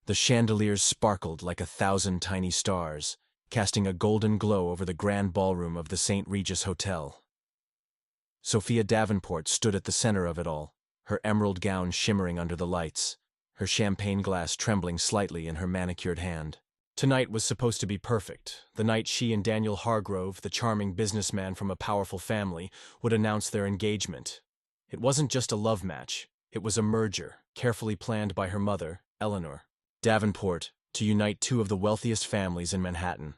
The chandeliers sparkled like 1,000 tiny stars, casting a golden glow over the grand ballroom of the St. Regis Hotel. Sophia Davenport stood at the center of it all, her emerald gown shimmering under the lights, her champagne glass trembling slightly in her manicured hand. Tonight was supposed to be perfect, the night she and Daniel Hargrove, the charming businessman from a powerful family, would announce their engagement. It wasn't just a love match, it was a merger, carefully planned by her mother, Eleanor Davenport, to unite two of the wealthiest families in Manhattan.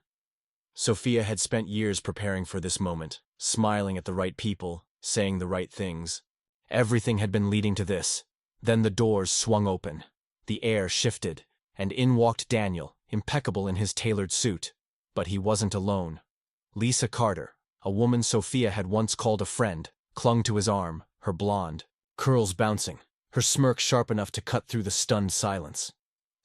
Sophia had spent years preparing for this moment, smiling at the right people, saying the right things. Everything had been leading to this. Then the doors swung open, the air shifted, and in walked Daniel, impeccable in his tailored suit. But he wasn't alone. Lisa Carter, a woman Sophia had once called a friend, clung to his arm, her blonde curls bouncing, her smirk sharp enough to cut through the stunned silence.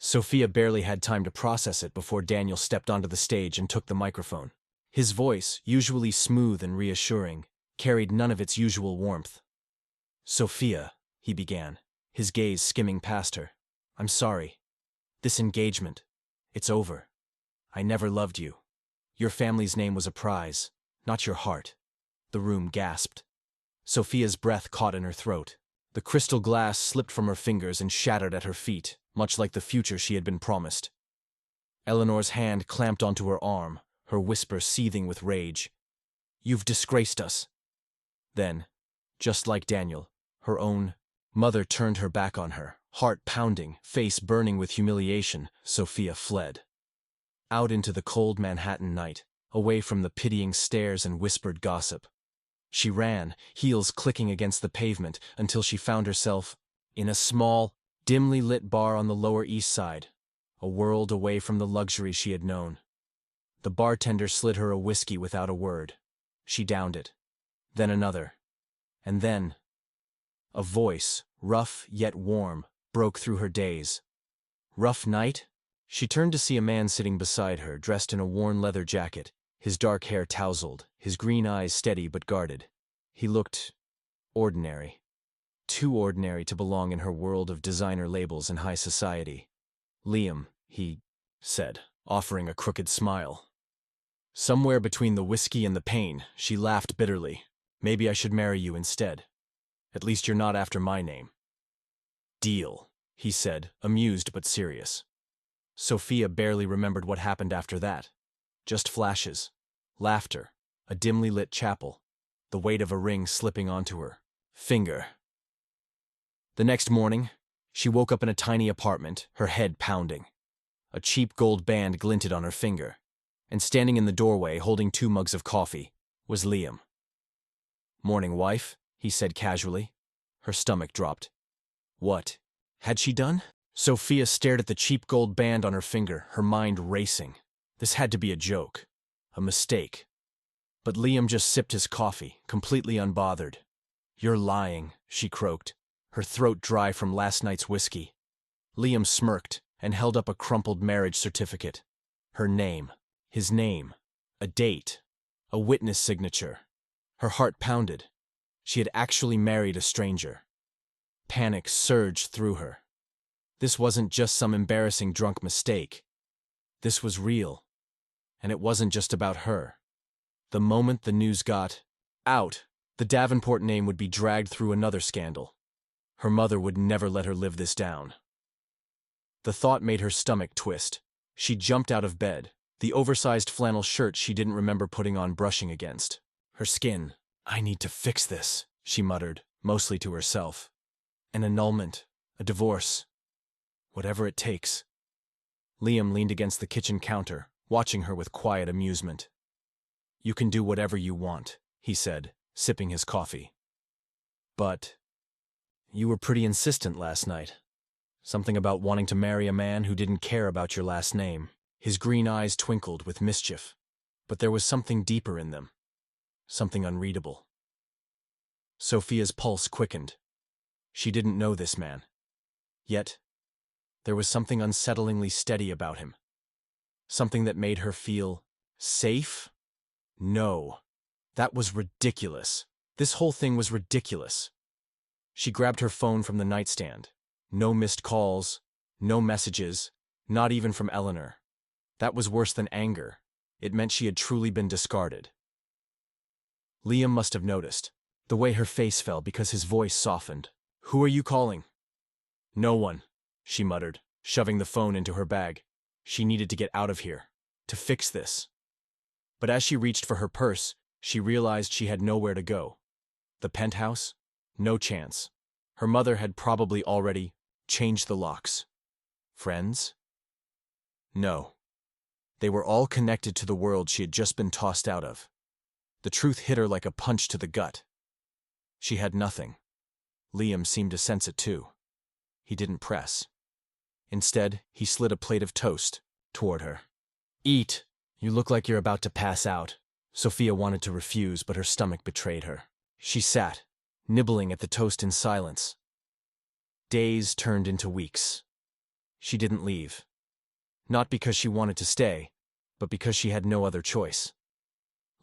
Sophia barely had time to process it before Daniel stepped onto the stage and took the microphone. His voice, usually smooth and reassuring, carried none of its usual warmth. "Sophia," he began, his gaze skimming past her. "I'm sorry. This engagement, it's over. I never loved you. Your family's name was a prize, not your heart." The room gasped. Sophia's breath caught in her throat. The crystal glass slipped from her fingers and shattered at her feet, much like the future she had been promised. Eleanor's hand clamped onto her arm, her whisper seething with rage. "You've disgraced us." Then, just like Daniel, her own mother turned her back on her, heart pounding, face burning with humiliation. Sophia fled. Out into the cold Manhattan night, away from the pitying stares and whispered gossip. She ran, heels clicking against the pavement, until she found herself in a small, dimly lit bar on the Lower East Side, a world away from the luxury she had known. The bartender slid her a whiskey without a word. She downed it. Then another. And then a voice, rough yet warm, broke through her daze. "Rough night?" She turned to see a man sitting beside her, dressed in a worn leather jacket, his dark hair tousled, his green eyes steady but guarded. He looked ordinary. Too ordinary to belong in her world of designer labels and high society. "Liam," he said, offering a crooked smile. Somewhere between the whiskey and the pain, she laughed bitterly. "Maybe I should marry you instead. At least you're not after my name." "Deal," he said, amused but serious. Sophia barely remembered what happened after that. Just flashes, laughter, a dimly lit chapel, the weight of a ring slipping onto her finger. The next morning, she woke up in a tiny apartment, her head pounding. A cheap gold band glinted on her finger, and standing in the doorway, holding 2 mugs of coffee, was Liam. "Morning, wife," he said casually. Her stomach dropped. What had she done? Sophia stared at the cheap gold band on her finger, her mind racing. This had to be a joke, a mistake. But Liam just sipped his coffee, completely unbothered. "You're lying," she croaked, her throat dry from last night's whiskey. Liam smirked and held up a crumpled marriage certificate. Her name, his name, a date, a witness signature. Her heart pounded. She had actually married a stranger. Panic surged through her. This wasn't just some embarrassing drunk mistake. This was real. And it wasn't just about her. The moment the news got out, the Davenport name would be dragged through another scandal. Her mother would never let her live this down. The thought made her stomach twist. She jumped out of bed, the oversized flannel shirt she didn't remember putting on brushing against her skin. "I need to fix this," she muttered, mostly to herself. "An annulment, a divorce, whatever it takes." Liam leaned against the kitchen counter, watching her with quiet amusement. "You can do whatever you want," he said, sipping his coffee. "But you were pretty insistent last night. Something about wanting to marry a man who didn't care about your last name." His green eyes twinkled with mischief, but there was something deeper in them, something unreadable. Sophia's pulse quickened. She didn't know this man. Yet, there was something unsettlingly steady about him. Something that made her feel safe? No. That was ridiculous. This whole thing was ridiculous. She grabbed her phone from the nightstand. No missed calls, no messages, Not even from Eleanor. That was worse than anger. It meant she had truly been discarded. Liam must have noticed the way her face fell because his voice softened. "Who are you calling?" "No one," she muttered, shoving the phone into her bag. She needed to get out of here, to fix this. But as she reached for her purse, she realized she had nowhere to go. The penthouse? No chance. Her mother had probably already changed the locks. Friends? No. They were all connected to the world she had just been tossed out of. The truth hit her like a punch to the gut. She had nothing. Liam seemed to sense it too. He didn't press. Instead, he slid a plate of toast toward her. "Eat. You look like you're about to pass out." Sophia wanted to refuse, but her stomach betrayed her. She sat, nibbling at the toast in silence. Days turned into weeks. She didn't leave. Not because she wanted to stay, but because she had no other choice.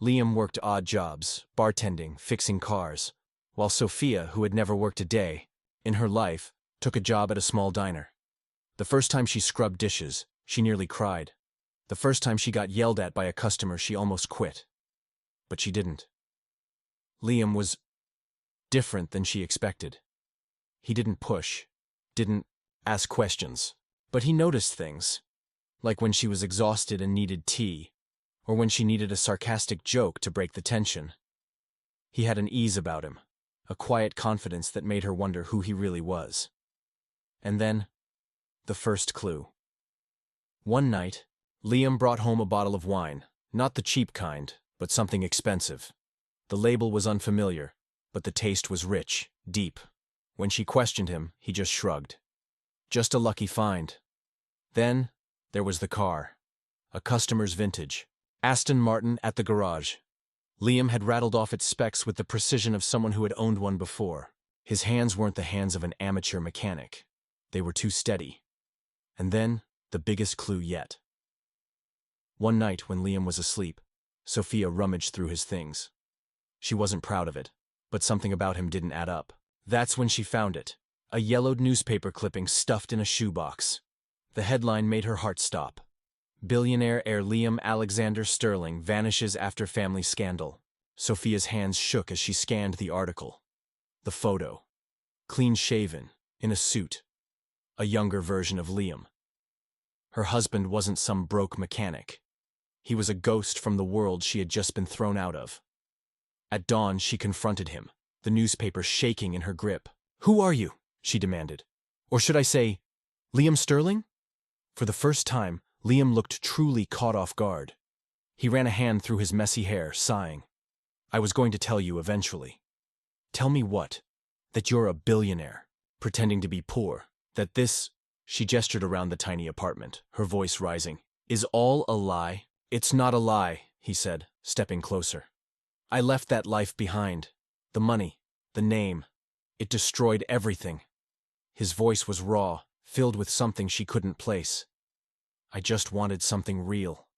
Liam worked odd jobs, bartending, fixing cars, while Sophia, who had never worked a day in her life, took a job at a small diner. The first time she scrubbed dishes, she nearly cried. The first time she got yelled at by a customer, she almost quit. But she didn't. Liam was different than she expected. He didn't push, didn't ask questions, but he noticed things, like when she was exhausted and needed tea, or when she needed a sarcastic joke to break the tension. He had an ease about him, a quiet confidence that made her wonder who he really was. And then, the first clue. One night, Liam brought home a bottle of wine, not the cheap kind, but something expensive. The label was unfamiliar, but the taste was rich, deep. When she questioned him, he just shrugged. Just a lucky find. Then, there was the car. A customer's vintage. Aston Martin at the garage. Liam had rattled off its specs with the precision of someone who had owned one before. His hands weren't the hands of an amateur mechanic. They were too steady. And then, the biggest clue yet. One night when Liam was asleep, Sophia rummaged through his things. She wasn't proud of it, but something about him didn't add up. That's when she found it. A yellowed newspaper clipping stuffed in a shoebox. The headline made her heart stop. Billionaire heir Liam Alexander Sterling vanishes after family scandal. Sophia's hands shook as she scanned the article. The photo. Clean-shaven, in a suit. A younger version of Liam. Her husband wasn't some broke mechanic. He was a ghost from the world she had just been thrown out of. At dawn, she confronted him, the newspaper shaking in her grip. "Who are you?" she demanded. "Or should I say, Liam Sterling?" For the first time, Liam looked truly caught off guard. He ran a hand through his messy hair, sighing. "I was going to tell you eventually." "Tell me what?" "That you're a billionaire, pretending to be poor. That this," she gestured around the tiny apartment, her voice rising, "is all a lie." "It's not a lie," he said, stepping closer. "I left that life behind. The money, the name. It destroyed everything." His voice was raw, filled with something she couldn't place. "I just wanted something real."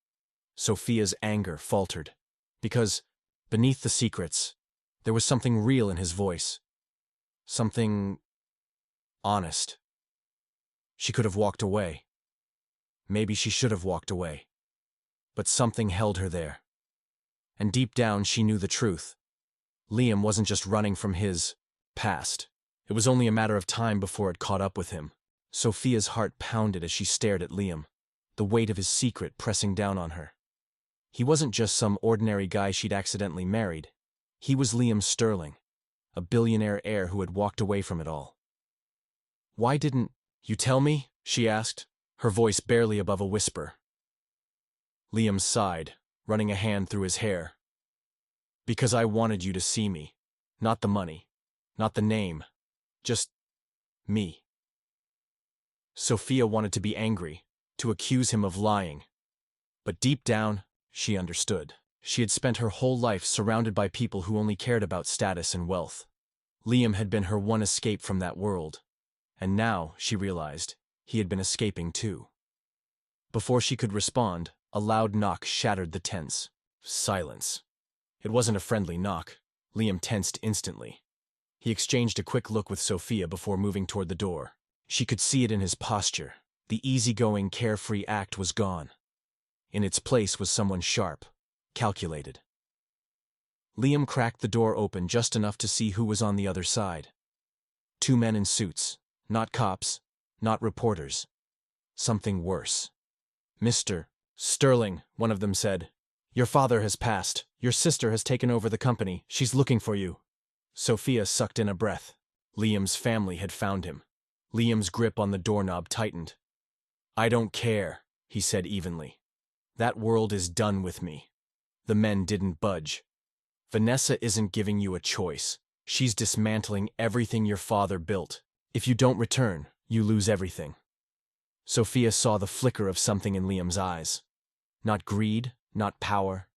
Sophia's anger faltered, because, beneath the secrets, there was something real in his voice. Something honest. She could have walked away. Maybe she should have walked away. But something held her there. And deep down she knew the truth. Liam wasn't just running from his past. It was only a matter of time before it caught up with him. Sophia's heart pounded as she stared at Liam, the weight of his secret pressing down on her. He wasn't just some ordinary guy she'd accidentally married. He was Liam Sterling, a billionaire heir who had walked away from it all. "Why didn't you tell me?" she asked, her voice barely above a whisper. Liam sighed, running a hand through his hair. "Because I wanted you to see me. Not the money. Not the name. Just me." Sophia wanted to be angry, to accuse him of lying. But deep down, she understood. She had spent her whole life surrounded by people who only cared about status and wealth. Liam had been her one escape from that world. And now, she realized, he had been escaping too. Before she could respond, a loud knock shattered the tense silence. It wasn't a friendly knock. Liam tensed instantly. He exchanged a quick look with Sophia before moving toward the door. She could see it in his posture, The easygoing, carefree act was gone. In its place was someone sharp, calculated. Liam cracked the door open just enough to see who was on the other side. Two men in suits, not cops, not reporters. Something worse. "Mr. Sterling," one of them said. "Your father has passed. Your sister has taken over the company. She's looking for you." Sophia sucked in a breath. Liam's family had found him. Liam's grip on the doorknob tightened. "I don't care," he said evenly. "That world is done with me." The men didn't budge. "Vanessa isn't giving you a choice. She's dismantling everything your father built. If you don't return, you lose everything." Sophia saw the flicker of something in Liam's eyes. Not greed, not power.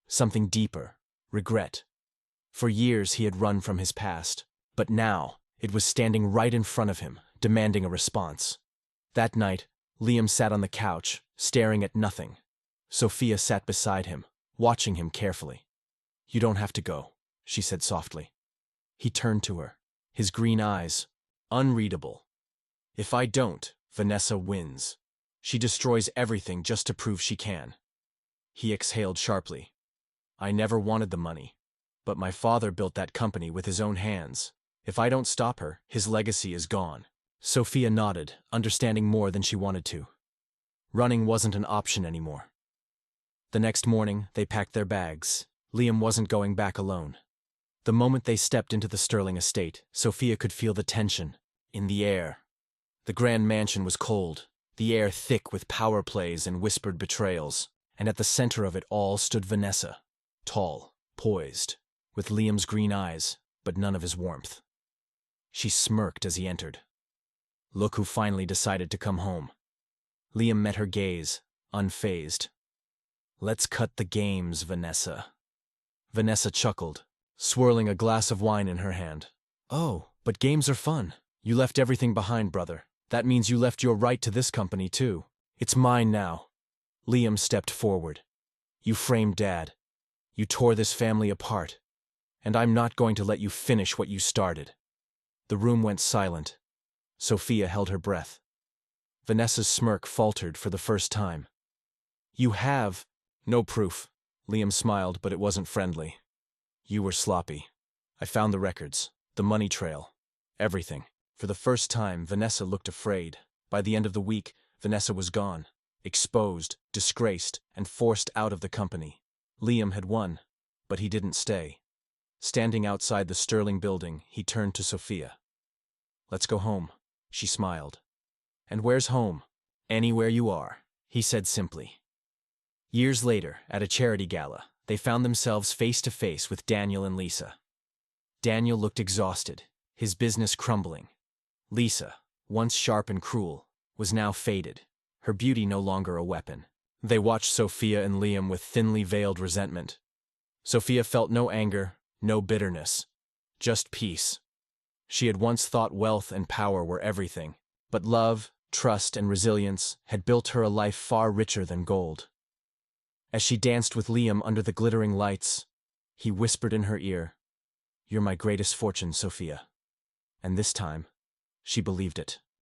Something deeper, regret. For years he had run from his past, but now it was standing right in front of him, demanding a response. That night, Liam sat on the couch, staring at nothing. Sophia sat beside him, watching him carefully. "You don't have to go," she said softly. He turned to her, his green eyes, unreadable. "If I don't, Vanessa wins. She destroys everything just to prove she can." He exhaled sharply. "I never wanted the money, but my father built that company with his own hands. If I don't stop her, his legacy is gone." Sophia nodded, understanding more than she wanted to. Running wasn't an option anymore. The next morning, they packed their bags. Liam wasn't going back alone. The moment they stepped into the Sterling estate, Sophia could feel the tension in the air. The grand mansion was cold, the air thick with power plays and whispered betrayals, and at the center of it all stood Vanessa, tall, poised, with Liam's green eyes, but none of his warmth. She smirked as he entered. "Look who finally decided to come home." Liam met her gaze, unfazed. "Let's cut the games, Vanessa." Vanessa chuckled, swirling a glass of wine in her hand. "Oh, but games are fun. You left everything behind, brother. That means you left your right to this company, too. It's mine now." Liam stepped forward. "You framed Dad. You tore this family apart. And I'm not going to let you finish what you started." The room went silent. Sophia held her breath. Vanessa's smirk faltered for the first time. "You have no proof." Liam smiled, but it wasn't friendly. "You were sloppy. I found the records, the money trail, everything." For the first time, Vanessa looked afraid. By the end of the week, Vanessa was gone, exposed, disgraced, and forced out of the company. Liam had won, but he didn't stay. Standing outside the Sterling building, he turned to Sophia. "Let's go home," she smiled. "And where's home?" "Anywhere you are," he said simply. Years later, at a charity gala, they found themselves face to face with Daniel and Lisa. Daniel looked exhausted, his business crumbling. Lisa, once sharp and cruel, was now faded, her beauty no longer a weapon. They watched Sophia and Liam with thinly veiled resentment. Sophia felt no anger, no bitterness, just peace. She had once thought wealth and power were everything, but love, trust, and resilience had built her a life far richer than gold. As she danced with Liam under the glittering lights, he whispered in her ear, "You're my greatest fortune, Sophia." And this time, she believed it.